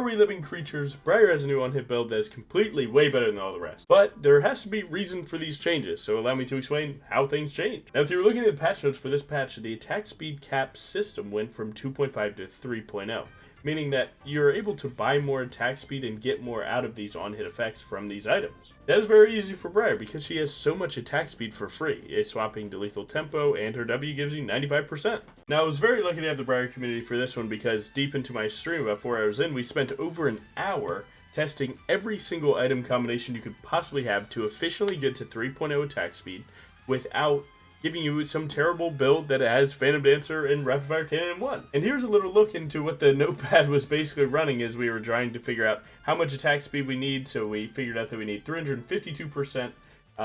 we living creatures, BRIAR has a new on-hit build that is completely way better than all the rest. But there has to be reason for these changes, so allow me to explain how things change. Now, if you were looking at the patch notes for this patch, the attack speed cap system went from 2.5 to 3.0. Meaning that you're able to buy more attack speed and get more out of these on-hit effects from these items. That is very easy for BRIAR because she has so much attack speed for free. It's swapping to lethal tempo, and her W gives you 95%. Now, I was very lucky to have the BRIAR community for this one because deep into my stream, about 4 hours in, we spent over an hour testing every single item combination you could possibly have to efficiently get to 3.0 attack speed without giving you some terrible build that has Phantom Dancer and Rapid Fire Cannon in one. And here's a little look into what the notepad was basically running as we were trying to figure out how much attack speed we need. So we figured out that we need 352%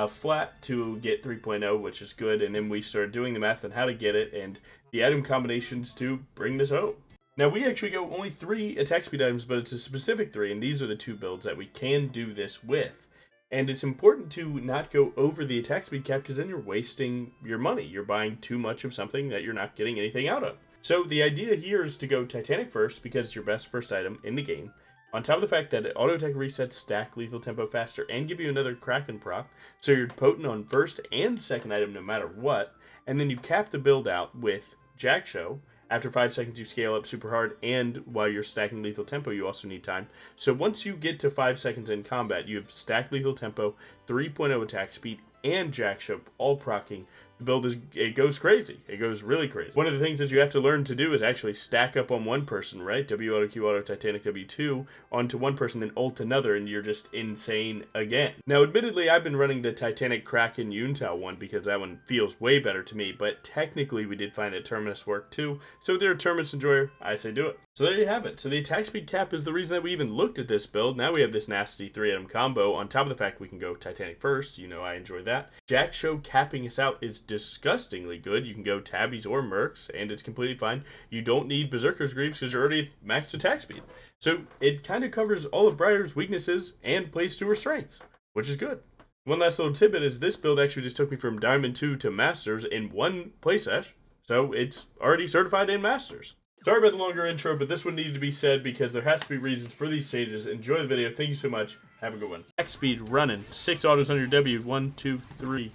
flat to get 3.0, which is good. And then we started doing the math on how to get it and the item combinations to bring this home. Now, we actually go only 3 attack speed items, but it's a specific 3, and these are the 2 builds that we can do this with. And it's important to not go over the attack speed cap because then you're wasting your money. You're buying too much of something that you're not getting anything out of. So the idea here is to go Titanic first because it's your best first item in the game. On top of the fact that it auto attack resets, stack lethal tempo faster, and give you another Kraken proc. So you're potent on first and second item no matter what. And then you cap the build out with Jack Show. After 5 seconds, you scale up super hard, and while you're stacking lethal tempo, you also need time. So once you get to 5 seconds in combat, you have stacked lethal tempo, 3.0 attack speed, and Jack Show all proccing. The build it goes crazy. It goes really crazy. One of the things that you have to learn to do is actually stack up on one person, right? W auto Q auto Titanic W2 onto one person, then ult another, and you're just insane again. Now, admittedly, I've been running the Titanic Kraken Yuntao one because that one feels way better to me, but technically we did find that Terminus worked too. So if you're a Terminus enjoyer, I say do it. So there you have it. So the attack speed cap is the reason that we even looked at this build. Now we have this nasty 3-item combo on top of the fact we can go Titanic first. You know I enjoy that. Jack Show capping us out is disgustingly good. You can go Tabbies or Mercs, and it's completely fine. You don't need Berserker's Greaves because you're already at max attack speed. So it kind of covers all of BRIAR's weaknesses and plays to her strengths, which is good. One last little tidbit is this build actually just took me from Diamond 2 to Masters in one play sesh, so it's already certified in Masters. Sorry about the longer intro, but this one needed to be said because there has to be reasons for these changes. Enjoy the video. Thank you so much. Have a good one. Attack speed running. 6 autos on your W. 1, 2, 3,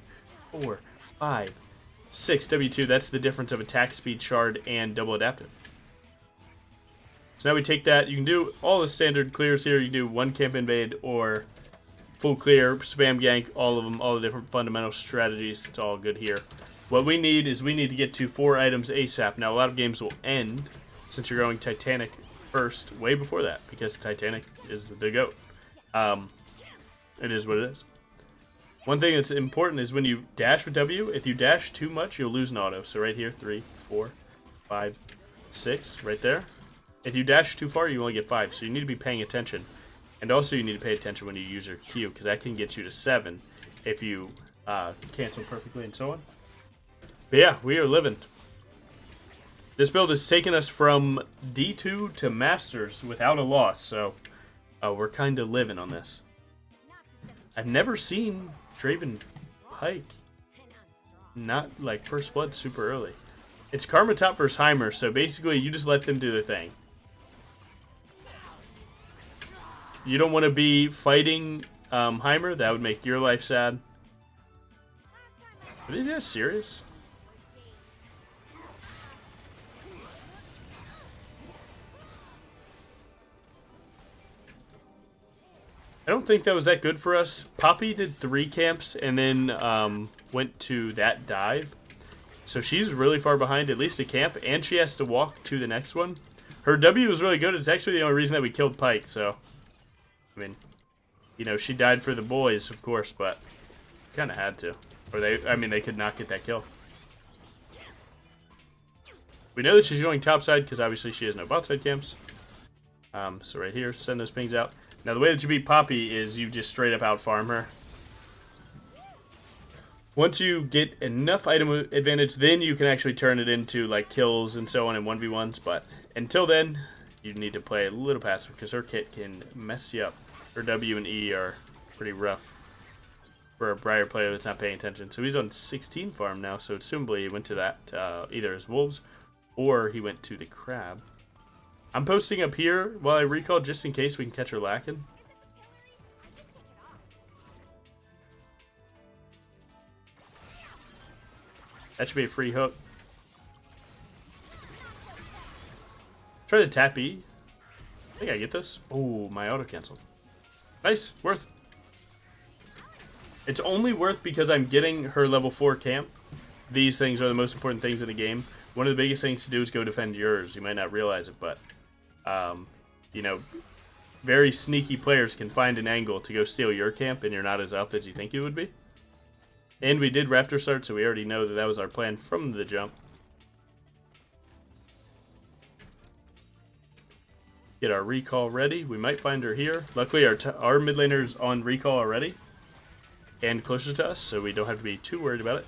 4, 5, 6. W2, that's the difference of attack speed, shard, and double adaptive. So now we take that. You can do all the standard clears here. You can do 1 camp invade or full clear, spam gank, all of them, all the different fundamental strategies. It's all good here. What we need is we need to get to 4 items ASAP. Now, a lot of games will end since you're going Titanic first way before that because Titanic is the GOAT. It is what it is. One thing that's important is when you dash with W, if you dash too much, you'll lose an auto. So right here, 3, 4, 5, 6, right there. If you dash too far, you only get 5. So you need to be paying attention. And also you need to pay attention when you use your Q because that can get you to 7 if you cancel perfectly and so on. But yeah, we are living. This build has taken us from D2 to Masters without a loss, so we're kind of living on this. I've never seen Draven Pike not like first blood super early. It's Karma Top versus Heimer, so basically you just let them do their thing. You don't want to be fighting Heimer, that would make your life sad. Are these guys serious? I don't think that was that good for us. Poppy did 3 camps and then went to that dive. So she's really far behind at least a camp, and she has to walk to the next one. Her W was really good. It's actually the only reason that we killed Pike, so... I mean, you know, she died for the boys, of course, but kind of had to. Or they could not get that kill. We know that she's going topside because obviously she has no botside camps. So right here, send those pings out. Now, the way that you beat Poppy is you just straight up out-farm her. Once you get enough item advantage, then you can actually turn it into, like, kills and so on in 1v1s. But until then, you need to play a little passive because her kit can mess you up. Her W and E are pretty rough for a BRIAR player that's not paying attention. So he's on 16 farm now, so assumably he went to that either as Wolves or he went to the Crab. I'm posting up here while I recall just in case we can catch her lacking. That should be a free hook. Try to tap E. I think I get this. Oh, my auto cancel. Nice, worth. It's only worth because I'm getting her level 4 camp. These things are the most important things in the game. One of the biggest things to do is go defend yours. You might not realize it, but, you know, very sneaky players can find an angle to go steal your camp, and you're not as up as you think you would be. And we did Raptor start, so we already know that that was our plan from the jump. Get our recall ready. We might find her here. Luckily, our mid laner's on recall already. And closer to us, so we don't have to be too worried about it.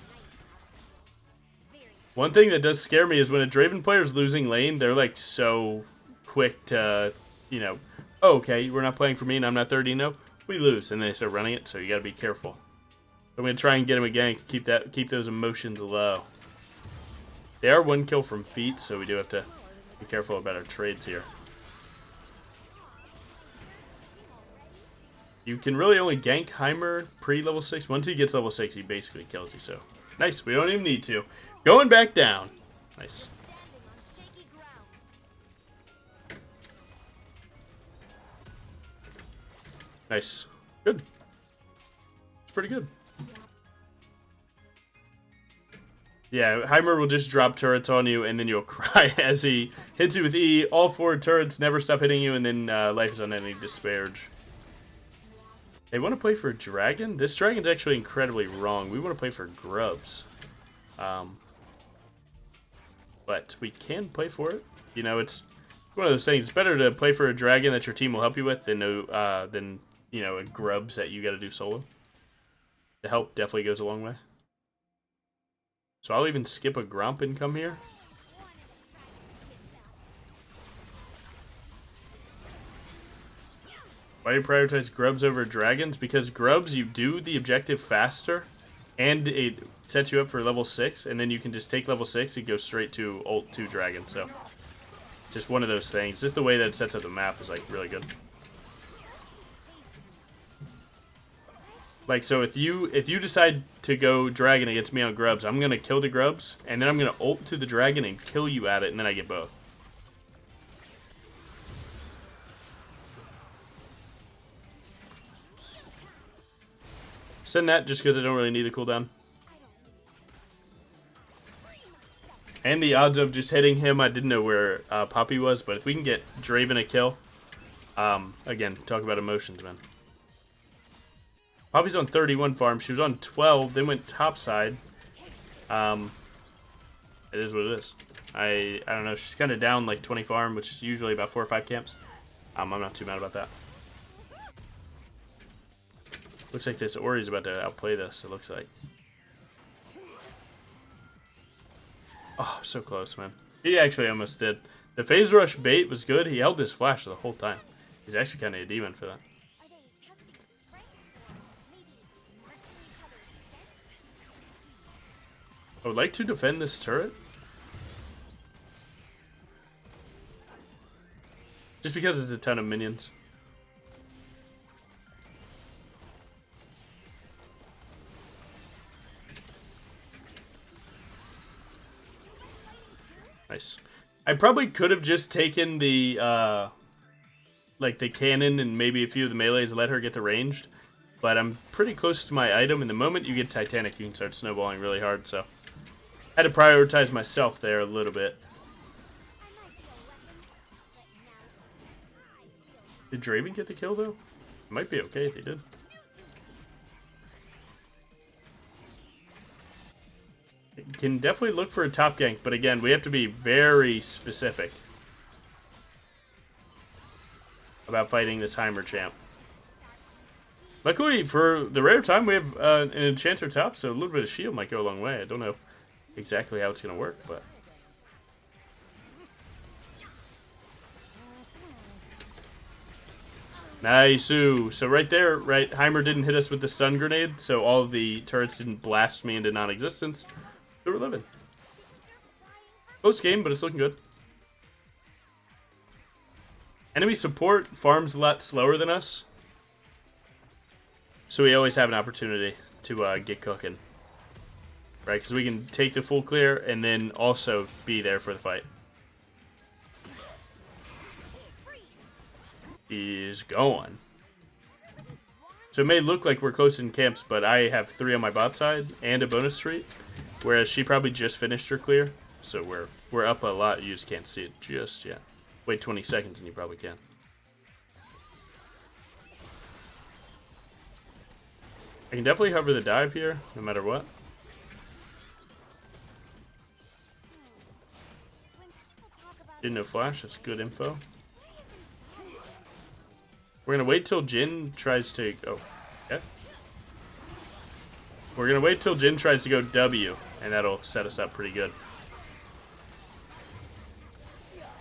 One thing that does scare me is when a Draven player is losing lane, they're like so quick to, you know, oh, okay, we're not playing for me and I'm not 30, no, we lose. And they start running it, so you gotta be careful. I'm gonna try and get him again, keep those emotions low. They are 1 kill from feet, so we do have to be careful about our trades here. You can really only gank Heimer pre-level 6. Once he gets level 6, he basically kills you, so. Nice, we don't even need to. Going back down. Nice. Nice. Good. It's pretty good. Yeah, Heimer will just drop turrets on you, and then you'll cry as he hits you with E. All 4 turrets never stop hitting you, and then life is unending disparage. They want to play for Dragon? This Dragon's actually incredibly wrong. We want to play for Grubs. But we can play for it. You know, it's one of those things. It's better to play for a Dragon that your team will help you with than you know, a Grubs that you got to do solo. The help definitely goes a long way. So I'll even skip a Grump and come here. Why do you prioritize Grubs over Dragons? Because Grubs, you do the objective faster, and it sets you up for level 6, and then you can just take level 6 and go straight to ult 2 Dragon. So, it's just one of those things. Just the way that it sets up the map is, like, really good. Like, so if you decide to go Dragon against me on Grubs, I'm going to kill the Grubs, and then I'm going to ult to the Dragon and kill you at it, and then I get both. Send that just because I don't really need a cooldown. And the odds of just hitting him, I didn't know where Poppy was, but if we can get Draven a kill, again, talk about emotions, man. Poppy's on 31 farm. She was on 12, then went topside. It is what it is. I don't know. She's kind of down like 20 farm, which is usually about 4 or 5 camps. I'm not too mad about that. Looks like this Ori's about to outplay this, it looks like. Oh, so close, man. He actually almost did. The phase rush bait was good. He held this flash the whole time. He's actually kind of a demon for that. I would like to defend this turret. Just because it's a ton of minions. Nice. I probably could have just taken the, like the cannon and maybe a few of the melees and let her get the ranged. But I'm pretty close to my item, and the moment you get Titanic, you can start snowballing really hard, so. I had to prioritize myself there a little bit. Did Draven get the kill, though? It might be okay if he did. Can definitely look for a top gank, but again, we have to be very specific about fighting this Heimer champ. Luckily, for the rare time, we have an enchanter top, so a little bit of shield might go a long way. I don't know exactly how it's going to work, but... Nice. So right there, right, Heimer didn't hit us with the stun grenade, so all of the turrets didn't blast me into non-existence. So we're living. Close game, but it's looking good. Enemy support farms a lot slower than us, so we always have an opportunity to get cooking. Right, because we can take the full clear and then also be there for the fight. He's going. So it may look like we're close in camps, but I have 3 on my bot side and a bonus street, whereas she probably just finished her clear. So we're up a lot. You just can't see it just yet. Wait 20 seconds and you probably can. I can definitely hover the dive here, no matter what. Didn't know flash. That's good info. We're gonna wait till Jin tries to. Oh, okay. We're gonna wait till Jin tries to go W, and that'll set us up pretty good.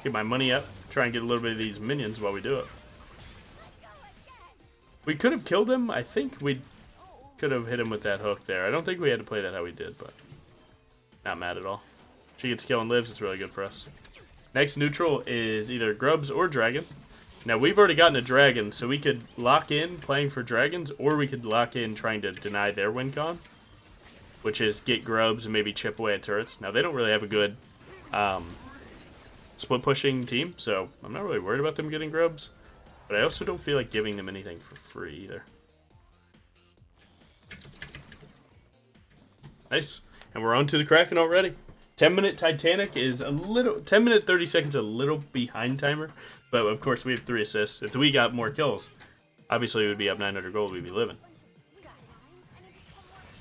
Get my money up. Try and get a little bit of these minions while we do it. We could have killed him. I think we could have hit him with that hook there. I don't think we had to play that how we did, but not mad at all. She gets kill and lives. It's really good for us. Next neutral is either Grubs or Dragon. Now, we've already gotten a Dragon, so we could lock in playing for Dragons, or we could lock in trying to deny their win con, which is get Grubs and maybe chip away at turrets. Now, they don't really have a good split-pushing team, so I'm not really worried about them getting Grubs, but I also don't feel like giving them anything for free either. Nice. And we're on to the Kraken already. 10-minute Titanic is a little... 10 minute 30 seconds a little behind timer. But, of course, we have 3 assists. If we got more kills, obviously we would be up 900 gold. We'd be living.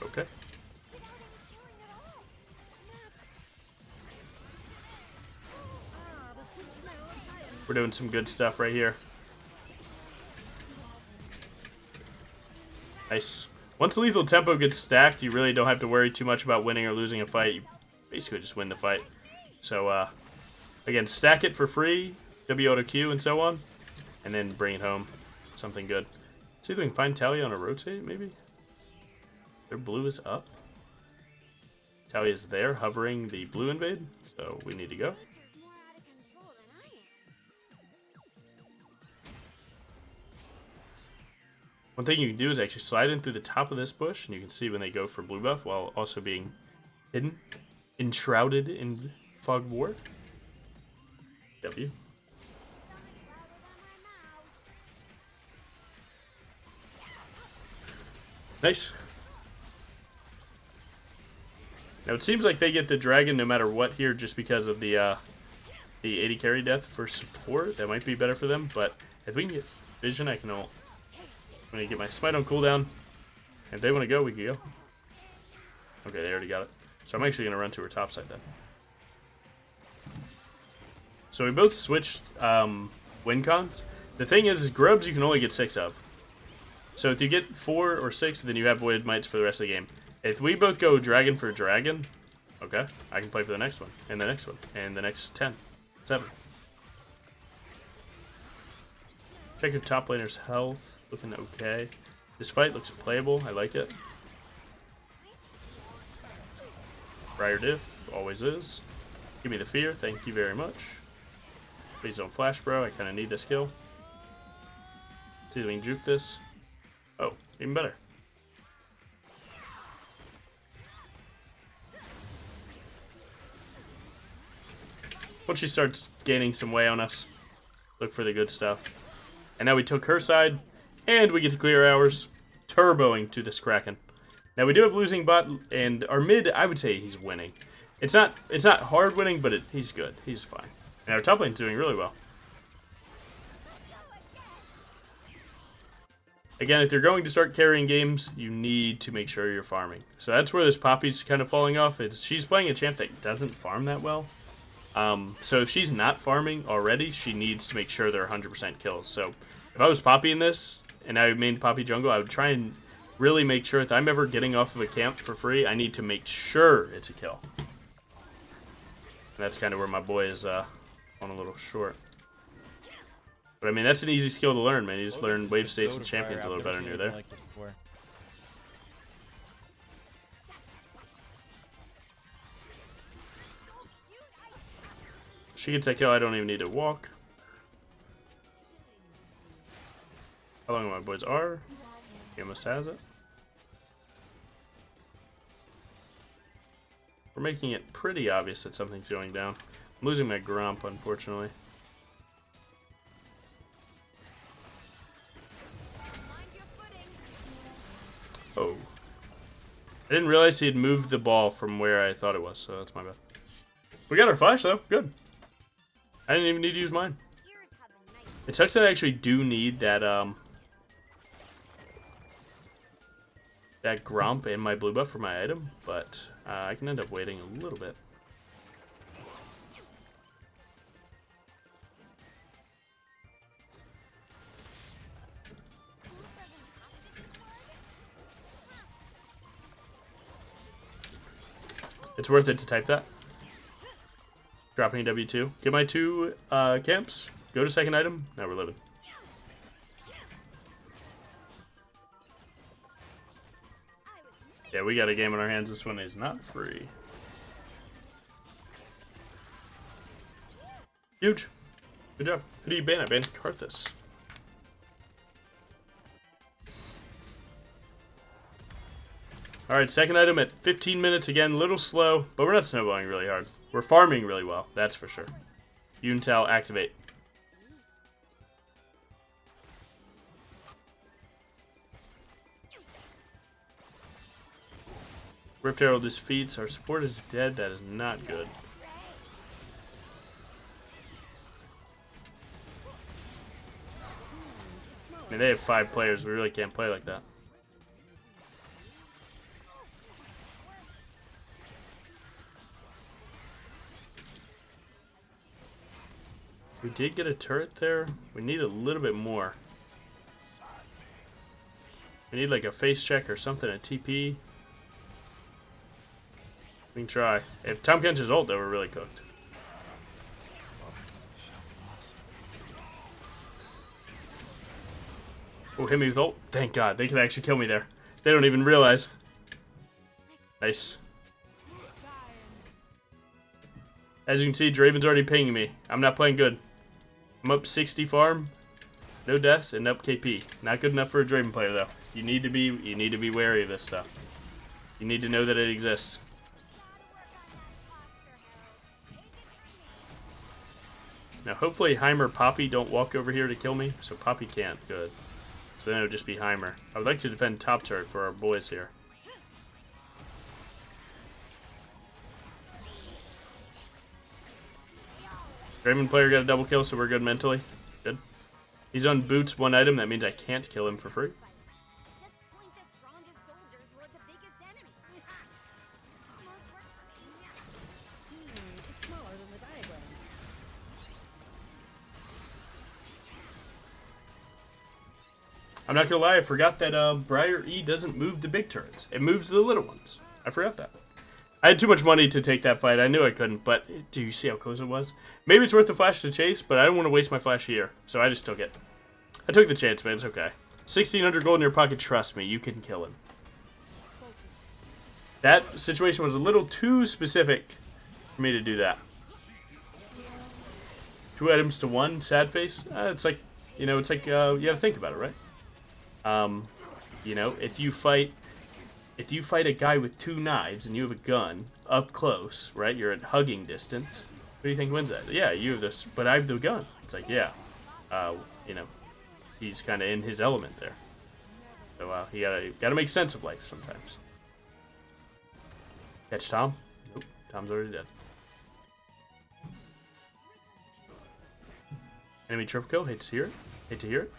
Okay. We're doing some good stuff right here. Nice. Once lethal tempo gets stacked, you really don't have to worry too much about winning or losing a fight. You basically just win the fight. So, again, stack it for free. W auto Q and so on, and then bring it home. Something good. See if we can find Talia on a rotate, maybe? Their blue is up. Talia is there, hovering the blue invade, so we need to go. One thing you can do is actually slide in through the top of this bush, and you can see when they go for blue buff while also being hidden, enshrouded in fog ward. W. Nice. Now it seems like they get the dragon no matter what here, just because of the 80 carry death for support. That might be better for them, but if we can get vision, I can ult. I'm gonna get my smite on cooldown. If they want to go, we can go. Okay, they already got it. So I'm actually gonna run to her top side then. So we both switched win cons. The thing is grubs you can only get 6 of. So if you get 4 or 6, then you have void mites for the rest of the game. If we both go dragon for dragon, okay, I can play for the next one, and the next one, and the next 10, 7. Check your top laner's health, looking okay. This fight looks playable, I like it. BRIAR diff, always is. Give me the fear, thank you very much. Please don't flash, bro, I kind of need this kill. See if we can juke this. Oh, even better. Once she starts gaining some way on us, look for the good stuff. And now we took her side, and we get to clear ours, turboing to this Kraken. Now we do have losing bot, and our mid, I would say he's winning. It's not hard winning, but he's good. He's fine. And our top lane's doing really well. Again, if you're going to start carrying games, you need to make sure you're farming. So that's where this Poppy's kind of falling off. She's playing a champ that doesn't farm that well. So if she's not farming already, she needs to make sure they're 100% kills. So if I was Poppy in this, and I mained Poppy jungle, I would try and really make sure if I'm ever getting off of a camp for free, I need to make sure it's a kill. And that's kind of where my boy is on a little short. But I mean, that's an easy skill to learn, man. You just learn wave states and champions a little better near there. She gets that kill, I don't even need to walk. How long my boys are? He almost has it. We're making it pretty obvious that something's going down. I'm losing my Grump, unfortunately. Oh. I didn't realize he had moved the ball from where I thought it was, so that's my bad. We got our flash, though. Good. I didn't even need to use mine. It sucks that I actually do need that, that Grump and my blue buff for my item, but I can end up waiting a little bit. It's worth it to type that. Dropping a W2. Get my 2 camps. Go to second item. Now we're living. Yeah, we got a game on our hands. This one is not free. Huge. Good job. Who do you ban? I banned Karthus. Alright, second item at 15 minutes. Again, a little slow, but we're not snowballing really hard. We're farming really well, that's for sure. Unital, activate. Rift Herald defeats. Our support is dead. That is not good. I mean, they have 5 players. We really can't play like that. We did get a turret there. We need a little bit more. We need like a face check or something, a TP. We can try. If Tom gets his ult, though, we're really cooked. Oh, hit me with ult. Thank God. They can actually kill me there. They don't even realize. Nice. As you can see, Draven's already pinging me. I'm not playing good. I'm up 60 farm, no deaths, and up KP. Not good enough for a Draven player though. You need to be wary of this stuff. You need to know that it exists. Now hopefully Heimer Poppy don't walk over here to kill me, so Poppy can't. Good. So then it'll just be Heimer. I would like to defend top turret for our boys here. Draven player got a double kill, so we're good mentally. Good. He's on boots 1 item. That means I can't kill him for free. I'm not gonna lie, I forgot that BRIAR E doesn't move the big turrets. It moves the little ones. I forgot that. I had too much money to take that fight. I knew I couldn't, but do you see how close it was? Maybe it's worth the flash to chase, but I don't want to waste my flash here, so I just took it. I took the chance, man. It's okay. 1,600 gold in your pocket. Trust me, you can kill him. That situation was a little too specific for me to do that. 2 items to 1, sad face. It's like, you know, it's like you got to think about it, right? You know, if you fight a guy with 2 knives and you have a gun up close, right? You're at hugging distance. Who do you think wins that? Yeah, you have this, but I have the gun. It's like, yeah, you know, he's kind of in his element there. So you gotta make sense of life sometimes. Catch Tom? Nope, Tom's already dead. Enemy triple kill. Hate to hear it. Hate to hear it.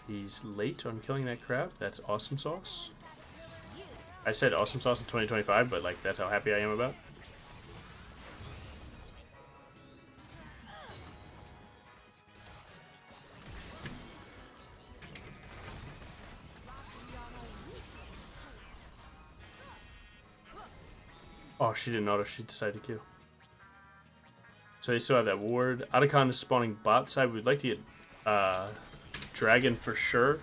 He's late on killing that crab. That's awesome sauce. I said awesome sauce in 2025, but like that's how happy I am about it. Oh, she didn't auto. She decided to kill. So they still have that ward. Otacon is spawning bot side. We'd like to get Dragon for sure.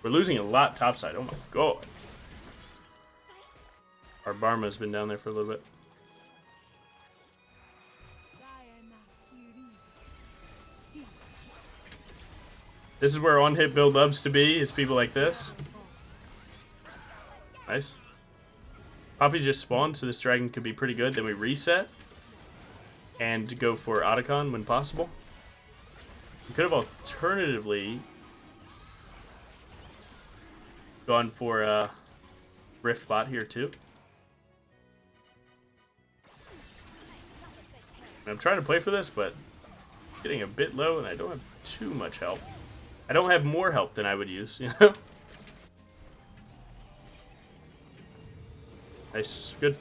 We're losing a lot top side. Oh my god. Our Barma's been down there for a little bit. This is where on-hit build loves to be. It's people like this. Nice. Poppy just spawned, so this dragon could be pretty good. Then we reset. And go for Otacon when possible. We could have alternatively gone for Rift Bot here too. I'm trying to play for this, but getting a bit low, and I don't have too much help. I don't have more help than I would use, you know? Nice, good.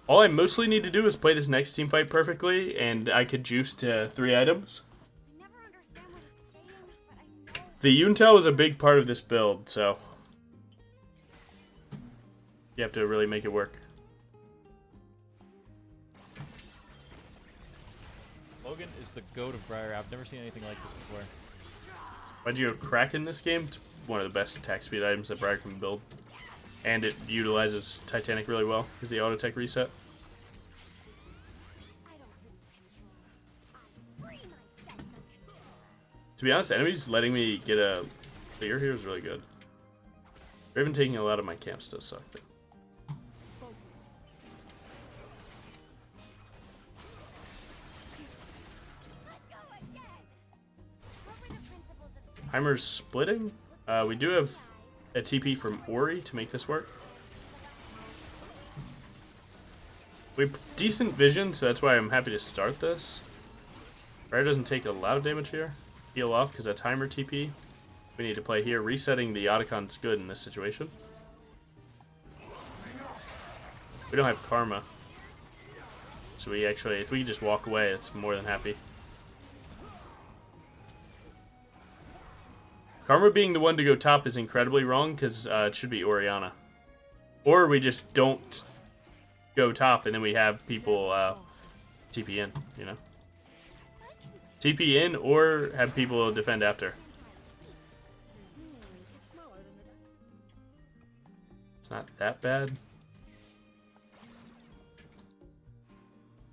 All I mostly need to do is play this next team fight perfectly, and I could juice to 3 items. The Yuntel is a big part of this build, so you have to really make it work. Logan is the GOAT of BRIAR. I've never seen anything like this before. Why'd you go Crack in this game? It's one of the best attack speed items that BRIAR can build. And it utilizes Titanic really well with the auto tech reset. To be honest, enemies letting me get a clear here is really good. Raven taking a lot of my camps does suck. Though. Heimer's splitting. We do have a TP from Ori to make this work. We have decent vision, so that's why I'm happy to start this. BRIAR doesn't take a lot of damage here. Heal off because that's Heimer TP. We need to play here. Resetting the Otacon's good in this situation. We don't have Karma. So we actually, if we just walk away, it's more than happy. Karma being the one to go top is incredibly wrong because it should be Orianna. Or we just don't go top and then we have people TP in, you know? TP in or have people defend after. It's not that bad.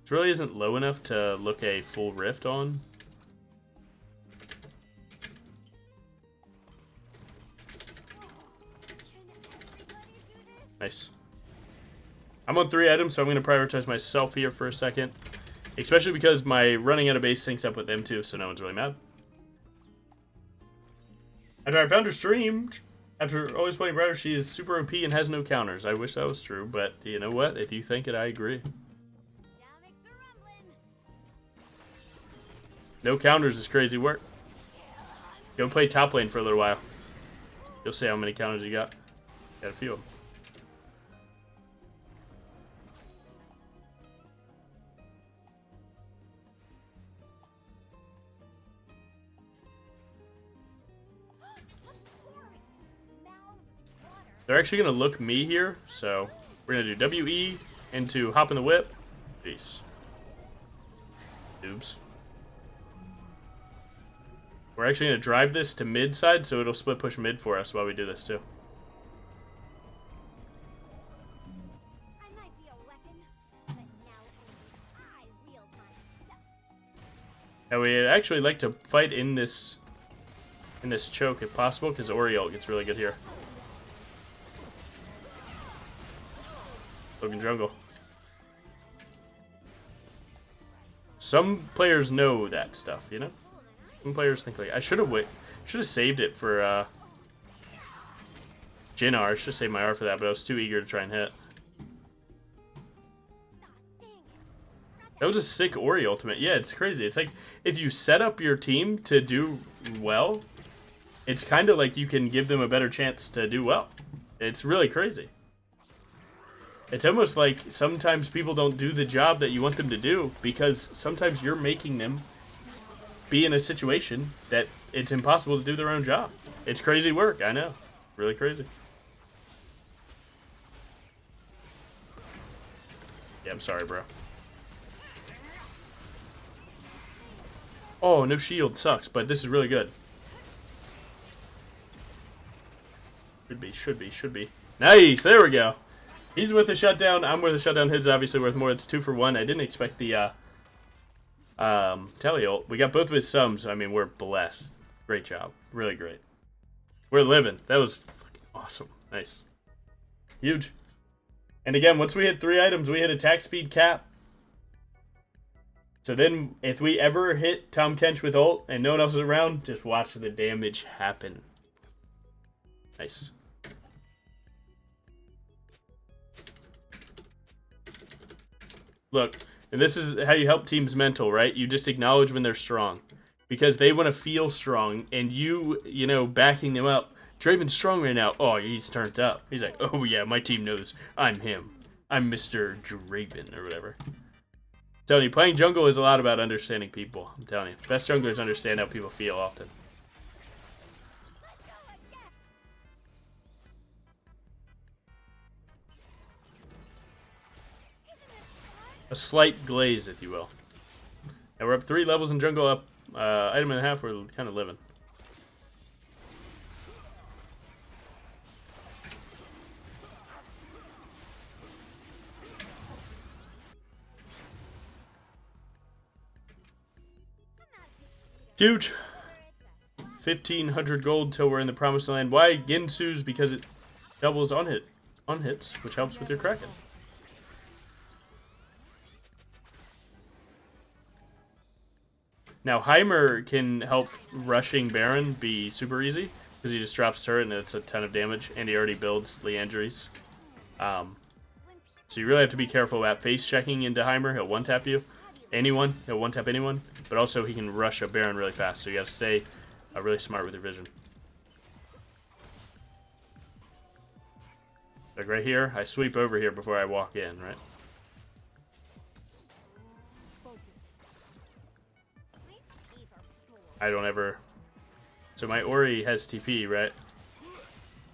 It really isn't low enough to look a full rift on. Nice. I'm on 3 items, so I'm going to prioritize myself here for a second. Especially because my running out of base syncs up with them too, so no one's really mad. After I found her stream, after always playing BRIAR, she is super OP and has no counters. I wish that was true, but you know what? If you think it, I agree. No counters is crazy work. Go play top lane for a little while. You'll see how many counters you got. Got a few of them. They're actually going to look me here, so we're going to do WE into hop in the whip. Jeez. Oops. We're actually going to drive this to mid side, so it'll split push mid for us while we do this too. Now we'd actually like to fight in this choke if possible, because Oriole gets really good here. Logan jungle. Some players know that stuff, you know? Some players think like I should have saved it for Jhin R. I should have saved my R for that, but I was too eager to try and hit. That was a sick Ori ultimate. Yeah, it's crazy. It's like if you set up your team to do well, it's kind of like you can give them a better chance to do well. It's really crazy. It's almost like sometimes people don't do the job that you want them to do because sometimes you're making them be in a situation that it's impossible to do their own job. It's crazy work, I know. Really crazy. Yeah, I'm sorry, bro. Oh, no shield sucks, but this is really good. Should be. Nice, there we go. He's with a shutdown. I'm with a shutdown. His obviously worth more. It's 2 for 1. I didn't expect the Tele ult. We got both of his sums. I mean, we're blessed. Great job. Really great. We're living. That was fucking awesome. Nice. Huge. And again, once we hit 3 items, we hit attack speed cap. So then, if we ever hit Tom Kench with ult and no one else is around, just watch the damage happen. Nice. Look, and this is how you help teams mental, right? You just acknowledge when they're strong. Because they want to feel strong, and you know, backing them up. Draven's strong right now. Oh, he's turned up. He's like, oh yeah, my team knows I'm him. I'm Mr. Draven, or whatever. I'm telling you, playing jungle is a lot about understanding people. I'm telling you. Best junglers understand how people feel often. A slight glaze, if you will. And we're up 3 levels in jungle, up item and a half. We're kind of living. Huge. 1,500 gold till we're in the promised land. Why Ginsu's? Because it doubles on hits, which helps with your Kraken. Now Heimer can help rushing Baron be super easy because he just drops turret and it's a ton of damage, and he already builds Leandries. So you really have to be careful about face checking into Heimer. He'll one tap you. He'll one tap anyone, but also he can rush a Baron really fast, so you gotta stay really smart with your vision. Like right here, I sweep over here before I walk in, right? I don't ever... So my Ori has TP, right?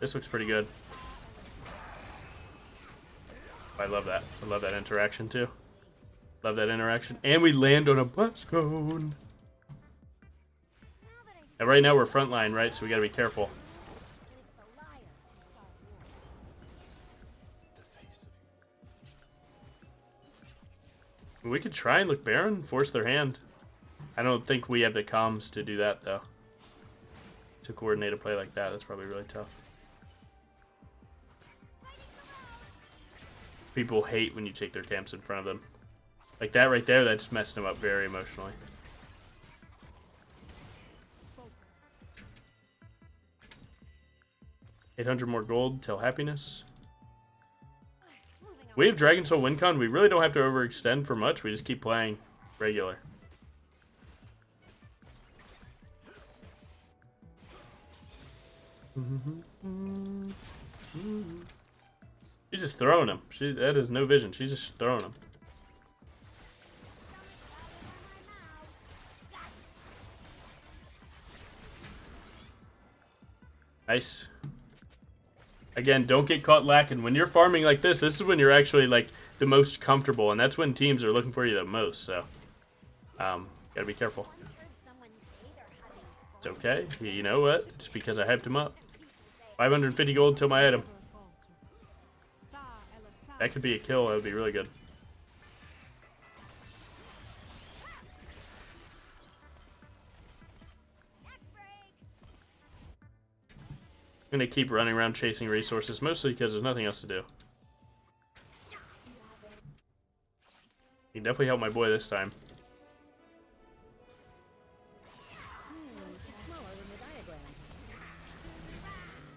This looks pretty good. I love that. I love that interaction too. Love that interaction. And we land on a blast cone. And right now we're frontline, right? So we gotta be careful. We could try and look Baron, force their hand. I don't think we have the comms to do that, though. To coordinate a play like that, that's probably really tough. People hate when you take their camps in front of them. Like that right there, that just messed them up very emotionally. $800 more gold till happiness. We have Dragon Soul WinCon. We really don't have to overextend for much. We just keep playing regular. She's just throwing him. That is no vision. She's just throwing him. Nice. Again, don't get caught lacking. When you're farming like this is when you're actually like the most comfortable, and that's when teams are looking for you the most. So, gotta be careful. It's okay. You know what? It's because I hyped him up. 550 gold till my item. That could be a kill. That would be really good. I'm gonna keep running around chasing resources, mostly because there's nothing else to do. You can definitely help my boy this time.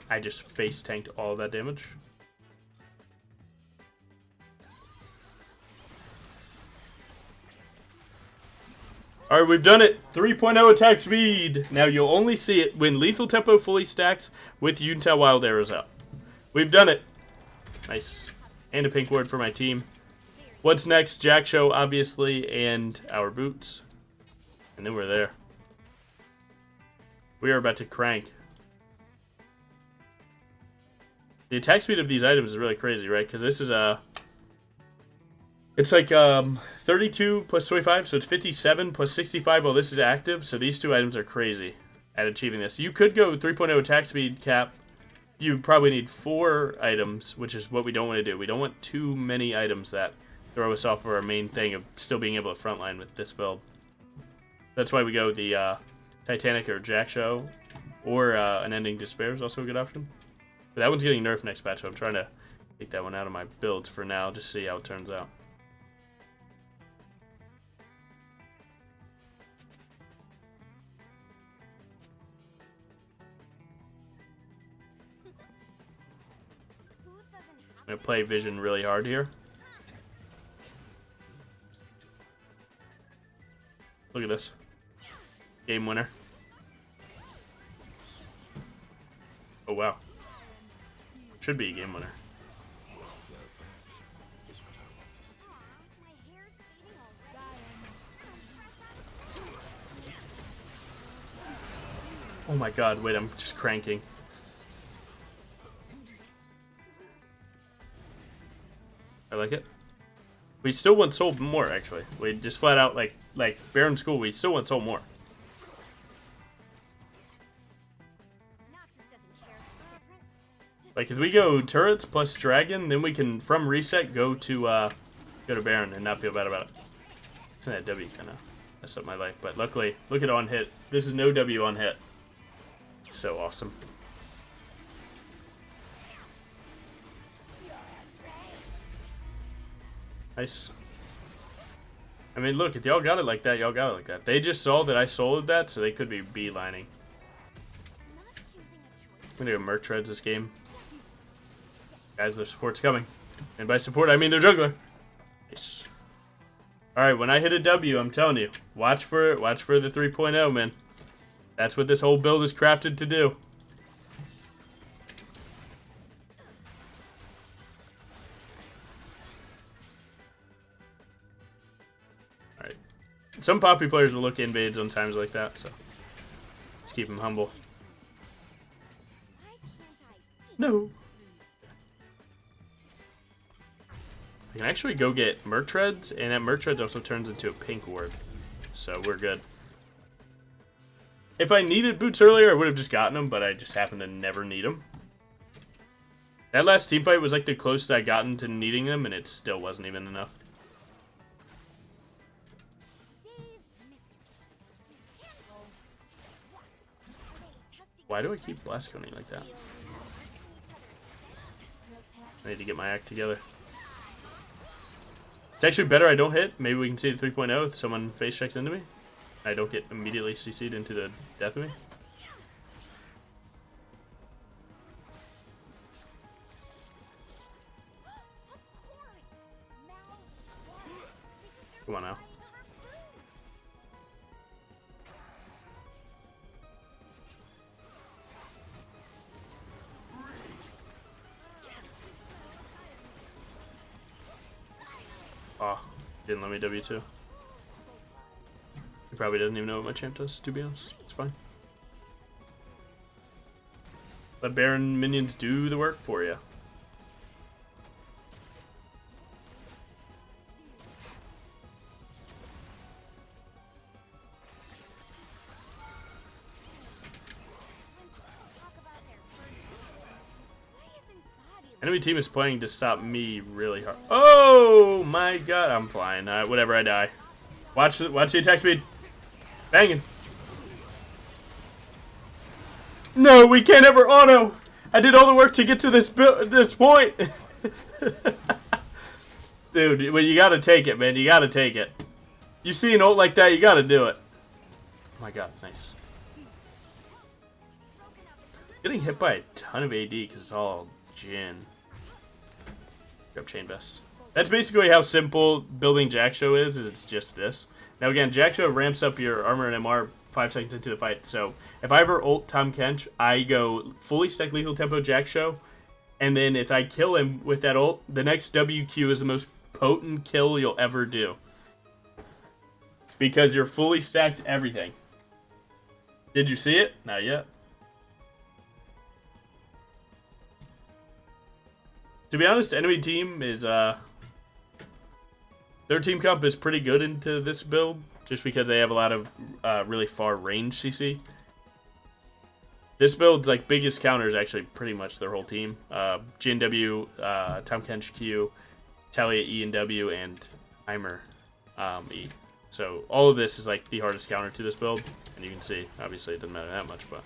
I just face tanked all of that damage. Alright, we've done it! 3.0 attack speed! Now you'll only see it when lethal tempo fully stacks with Yuntao Wild Arrows out. We've done it! Nice. And a pink ward for my team. What's next? Jack Show, obviously, and our boots. And then we're there. We are about to crank. The attack speed of these items is really crazy, right? Because this is a... It's like 32 plus 25, so it's 57 plus 65 while this is active. So these two items are crazy at achieving this. You could go 3.0 attack speed cap. You probably need 4 items, which is what we don't want to do. We don't want too many items that throw us off of our main thing of still being able to frontline with this build. That's why we go the Titanic or Jack Show, or an Ending Despair is also a good option. But that one's getting nerfed next patch, so I'm trying to take that one out of my builds for now, just see how it turns out. I'm gonna play Vision really hard here. Look at this. Game winner. Oh wow. Should be a game winner. Oh my god, wait, I'm just cranking. I like it. We still want soul more, actually. We just flat out, like Baron School, we still want soul more. Like, if we go turrets plus dragon, then we can, from reset, go to Baron and not feel bad about it. Isn't that W kind of messed up my life? But luckily, look at on hit. This is no W on hit. So awesome. Nice. I mean, look, if y'all got it like that, y'all got it like that. They just saw that I soloed that, so they could be beelining. I'm gonna go Merc Treads this game. Guys, their support's coming. And by support, I mean their jungler. Nice. Alright, when I hit a W, I'm telling you, watch for it. Watch for the 3.0, man. That's what this whole build is crafted to do. Alright. Some poppy players will look invades on times like that, so let's keep them humble. No. I can actually go get Merc Treads, and that Merc Treads also turns into a pink ward. So we're good. If I needed boots earlier, I would have just gotten them, but I just happened to never need them. That last team fight was like the closest I gotten to needing them, and it still wasn't even enough. Why do I keep blast coning like that? I need to get my act together. It's actually better I don't hit. Maybe we can see the 3.0 if someone face checks into me. I don't get immediately CC'd into the death of me. Come on now. Oh, didn't let me W2. He probably doesn't even know what my champ does, to be honest. It's fine. Let Baron minions do the work for you. Enemy team is playing to stop me really hard. Oh my god, I'm flying. Whatever, I die. Watch the attack speed. Banging. No, we can't ever auto. I did all the work to get to this point. Dude, well, you gotta take it, man. You gotta take it. You see an ult like that, you gotta do it. Oh my god, nice. Getting hit by a ton of AD because it's all Jhin. Grab Chain Vest. That's basically how simple building Jack-Show is. It's just this. Now again, Jack-Show ramps up your armor and MR 5 seconds into the fight. So if I ever ult Tahm Kench, I go fully stack lethal tempo Jack-Show. And then if I kill him with that ult, the next WQ is the most potent kill you'll ever do. Because you're fully stacked everything. Did you see it? Not yet. To be honest, enemy team is, their team comp is pretty good into this build, just because they have a lot of really far range CC. This build's like biggest counter is actually pretty much their whole team. Jhin W, Tahm Kench Q, Talia E and W, and Heimer E. So all of this is like the hardest counter to this build, and you can see, obviously it doesn't matter that much, but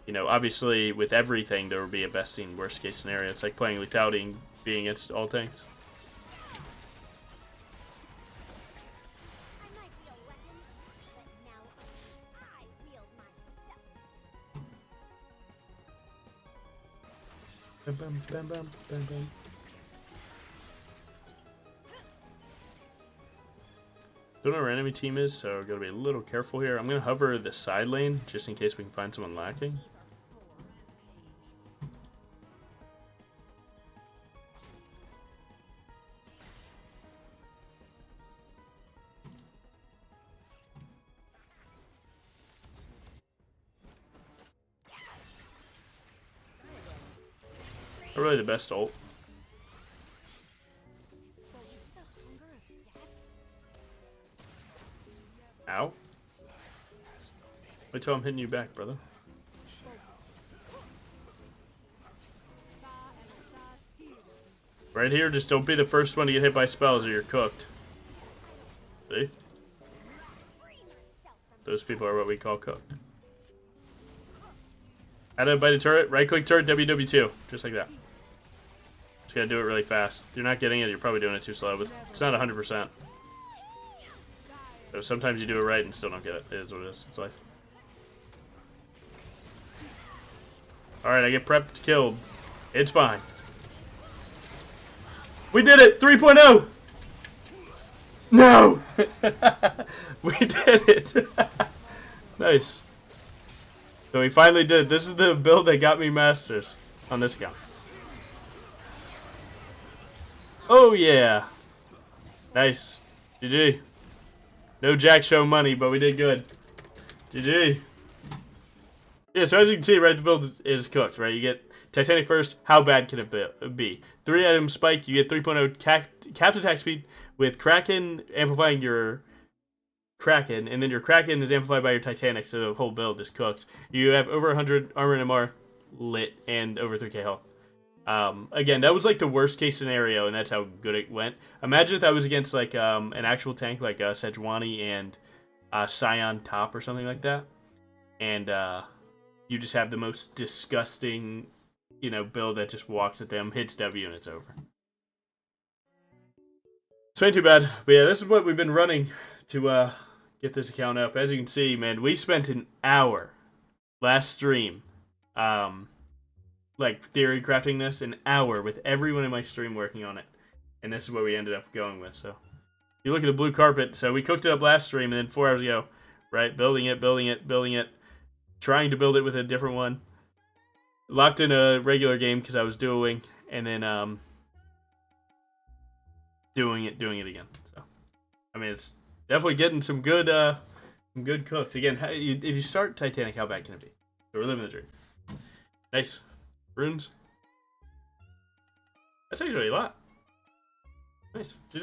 you know, obviously with everything there would be a best and worst case scenario. It's like playing lethality and being against all tanks. Bam, bam, bam, bam, bam, bam. Don't know where our enemy team is, so gotta be a little careful here. I'm gonna hover the side lane just in case we can find someone lacking. Not really the best ult. Ow. Wait till I'm hitting you back, brother. Right here, just don't be the first one to get hit by spells or you're cooked. See? Those people are what we call cooked. How to bite a turret? Right click turret, WW2. Just like that. Just gotta do it really fast. If you're not getting it, you're probably doing it too slow, but it's not 100%. So sometimes you do it right and still don't get it. It is what it is. It's life. Alright, I get prepped, killed. It's fine. We did it! 3.0! No! We did it! Nice. So we finally did it. This is the build that got me Masters on this account. Oh yeah. Nice. GG. No Jack Show money, but we did good. GG. Yeah, so as you can see, right, the build is cooked, right? You get Titanic first. How bad can it be? 3 item spike. You get 3.0 capped attack speed with Kraken amplifying your Kraken, and then your Kraken is amplified by your Titanic, so the whole build just cooks. You have over 100 armor and MR lit, and over 3k health. Again, that was like the worst case scenario, and that's how good it went. Imagine if that was against like an actual tank like Sejuani and Scion top or something like that, and you just have the most disgusting, you know, build that just walks at them, hits W, and it's over. So ain't too bad, but yeah, this is what we've been running to get this account up. As you can see, man, we spent an hour last stream, like theory crafting this, an hour with everyone in my stream working on it, and this is what we ended up going with. So you look at the blue carpet. So we cooked it up last stream, and then 4 hours ago, right, building it, trying to build it with a different one, locked in a regular game because I was dueling, and then doing it again. So I mean, it's definitely getting some good cooks. Again, if you start Titanic, how bad can it be? So we're living the dream. Nice. Runes. That's actually a lot. Nice.